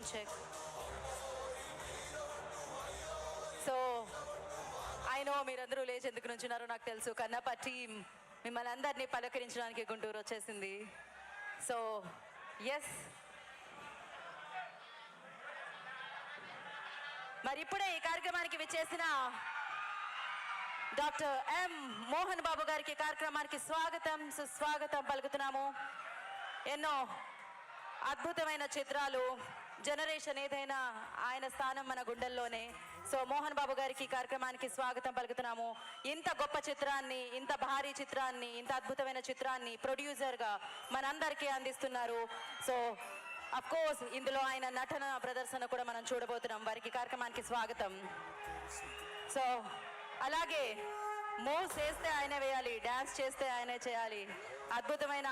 Sound check. So I know మీరందరూ లేచి ఎందుకు నుంచున్నారో నాకు తెలుసు. కన్నప్ప టీం మిమ్మల్ని అందరినీ పలకరించడానికి గుంటూరు వచ్చేసింది. సో ఎస్, మరి ఇప్పుడే ఈ కార్యక్రమానికి విచ్చేసిన డాక్టర్ ఎం మోహన్ బాబు గారికి కార్యక్రమానికి స్వాగతం సుస్వాగతం పలుకుతున్నాము. ఎన్నో అద్భుతమైన చిత్రాలు, జనరేషన్ ఏదైనా ఆయన స్థానం మన గుండెల్లోనే. సో మోహన్ బాబు గారికి కార్యక్రమానికి స్వాగతం పలుకుతున్నాము. ఇంత గొప్ప చిత్రాన్ని, ఇంత భారీ చిత్రాన్ని, ఇంత అద్భుతమైన చిత్రాన్ని ప్రొడ్యూసర్గా మనందరికీ అందిస్తున్నారు. సో అఫ్ కోర్స్ ఇందులో ఆయన నటన ప్రదర్శన కూడా మనం చూడబోతున్నాం. వారికి కార్యక్రమానికి స్వాగతం. సో అలాగే మూవ్స్ చేస్తే ఆయనే వేయాలి, డ్యాన్స్ చేస్తే ఆయనే చేయాలి. అద్భుతమైన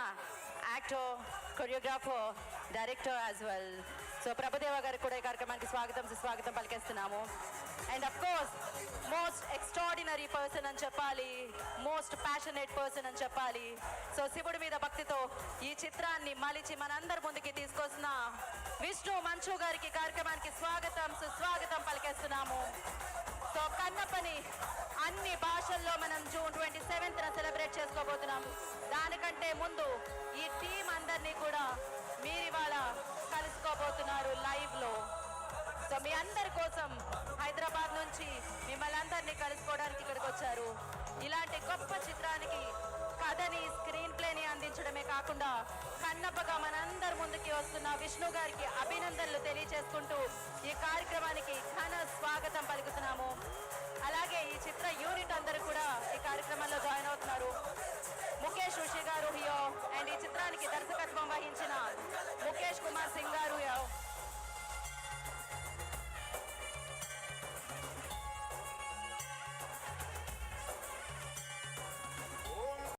actor, choreographer, director as well. So Prabhudeva గారికి కూడా ఈ కార్యక్రమానికి స్వాగతం సుస్వాగతం పలికేస్తున్నాము. And of course most extraordinary person అని చెప్పాలి, మోస్ట్ ప్యాషనేట్ పర్సన్ అని చెప్పాలి. సో శివుడి మీద భక్తితో ఈ చిత్రాన్ని మలిచి మనందరి ముందుకి తీసుకొస్తున్న విష్ణు మంచు గారికి కార్యక్రమానికి స్వాగతం సుస్వాగతం పలికేస్తున్నాము. సో కన్నప్పని అన్ని భాషల్లో మనం జూన్ 27న సెలబ్రేట్ చేసుకోబోతున్నాం. దానికంటే ముందు ఈ టీం అందరినీ కూడా మీరు ఇవాళ కలుసుకోబోతున్నారు లైవ్లో. సో మీ అందరి కోసం హైదరాబాద్ నుంచి మిమ్మల్ని అందరినీ కలుసుకోవడానికి ఇక్కడికి వచ్చారు. ఇలాంటి గొప్ప చిత్రానికి కథని, స్క్రీన్ ప్లేని అందించడమే కాకుండా కన్నప్పగా మనందరి ముందుకి వస్తున్న విష్ణు గారికి అభినందనలు తెలియజేసుకుంటూ ఈ కార్యక్రమానికి ఘన స్వాగతం పలుకుతున్నాము. అలాగే ఈ చిత్ర యూనిట్ అందరూ కూడా ఈ కార్యక్రమంలో జాయిన్ అవుతున్నారు. ముఖేష్ ఋషి గారు హియో, అండ్ ఈ చిత్రానికి దర్శకత్వం వహించిన ముఖేష్ కుమార్ సింగ్ గారు హియో,